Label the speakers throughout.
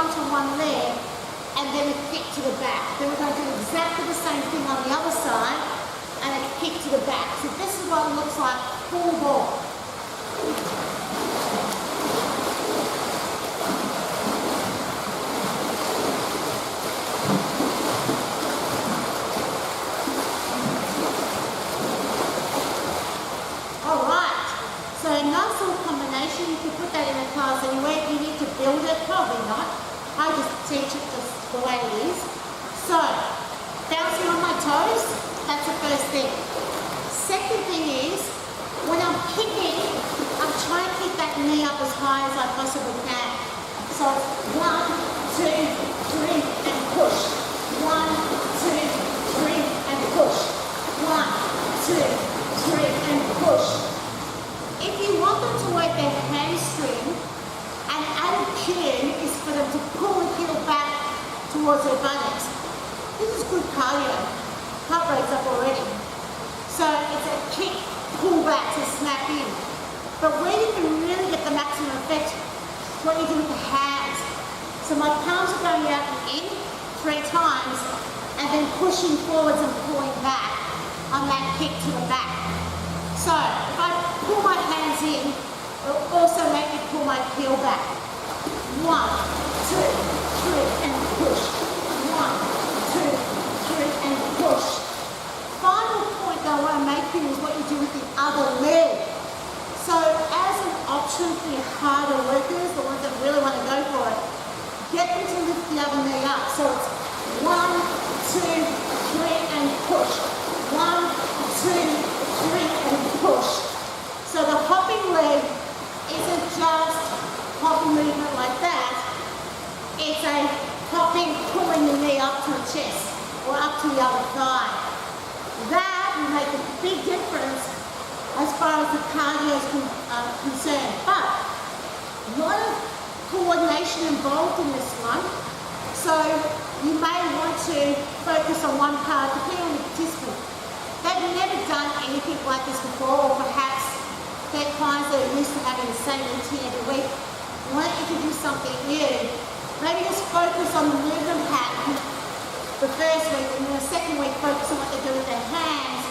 Speaker 1: lunge on one leg, and then a kick to the back. Then we're going to do exactly the same thing on the other side, and a kick to the back. So this is what it looks like, full ball. Alright, so a nice little combination. You can put that in a class anywhere. If you need to build it, probably not. I just teach it just the way it is. So, bouncing on my toes, that's the first thing. Second thing is, when I'm kicking, I'm trying to keep that knee up as high as I possibly can. So it's 1, 2, 3, and push. 1, 2, 3, and push. 1, 2, 3, and push. If you want them to work their hamstring, an added cue is for them to pull the heel back towards their buttocks. This is good cardio. Heart rate's up already. So it's a kick, pull back to snap in. But where you can really get the maximum effect is what you do with the hands. So my palms are going out and in 3 times, and then pushing forwards and pulling back on that kick to the back. So if I pull my hands in, it'll also make me pull my heel back. 1, 2, 3, and push. 1, 2, 3, and push. Final point that I want to make here is what you do with the other leg. So as an option for your harder workers, the ones that really want to go for it, get them to lift the other knee up. So it's 1, 2, 3, and push. 1, 2, 3, and push. So the hopping leg isn't just hopping movement like that. It's a hopping, pulling the knee up to the chest or up to the other thigh. That will make a big difference as far as the cardio is concerned. But a lot of coordination involved in this one. So you may want to focus on one part depending on the participant. They've never done anything like this before, or perhaps their clients that are used to having the same routine every week want to introduce something new. Maybe just focus on the movement pattern the first week, and then the second week focus on what they do with their hands.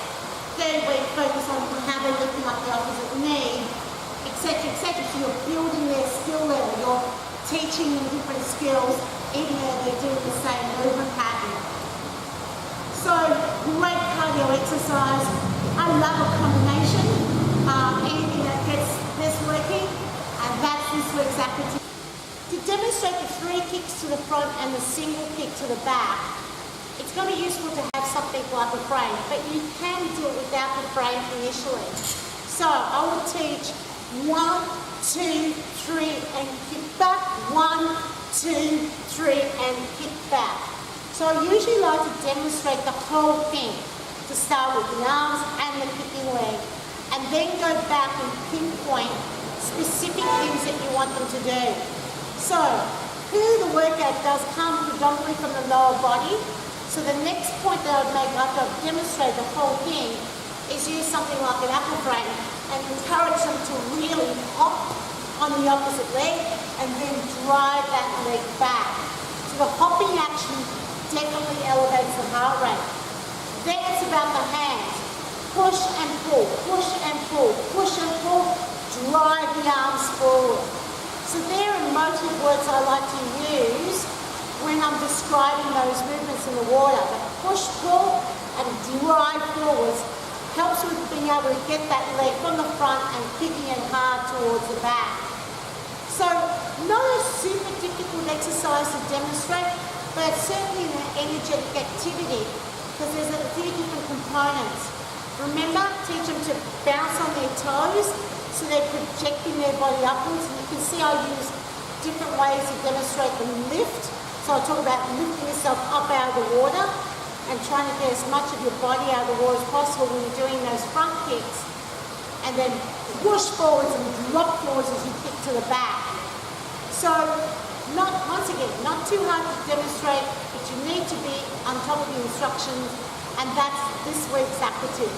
Speaker 1: Third week focus on how they're lifting up the opposite knee, etc., etc. So you're building their skill level, you're teaching them different skills, even though they're doing the same movement pattern. So, great cardio exercise. I love a combination. Anything that gets this working, and that's this week's activity. To demonstrate the 3 kicks to the front and the single kick to the back, it's going to be useful to have something like a frame, but you can do it without the frame initially. So I will teach 1, 2, 3, and kick back. 1, 2, 3, and kick back. So I usually like to demonstrate the whole thing to start with the arms and the kicking leg, and then go back and pinpoint specific things that you want them to do. So here the workout does come predominantly from the lower body. So the next point that I would make after I've demonstrated the whole thing is use something like an Aqua frame and encourage them to really hop on the opposite leg and then drive that leg back. So the hopping action definitely elevates the heart rate. Then it's about the hands. Push and pull, push and pull, push and pull, drive the arms forward. So there are motive words I like to use when I'm describing those movements in the water. But push, pull, and drive forwards helps with being able to get that leg from the front and kicking it hard towards the back. So not a super difficult exercise to demonstrate, but certainly an energetic activity because there's a few different components. Remember, teach them to bounce on their toes so they're projecting their body upwards. And you can see I use different ways to demonstrate the lift. So I talk about lifting yourself up out of the water and trying to get as much of your body out of the water as possible when you're doing those front kicks. And then push forwards and drop forwards as you kick to the back. So once again, not too hard to demonstrate, but you need to be on top of the instructions, and that's this week's activity.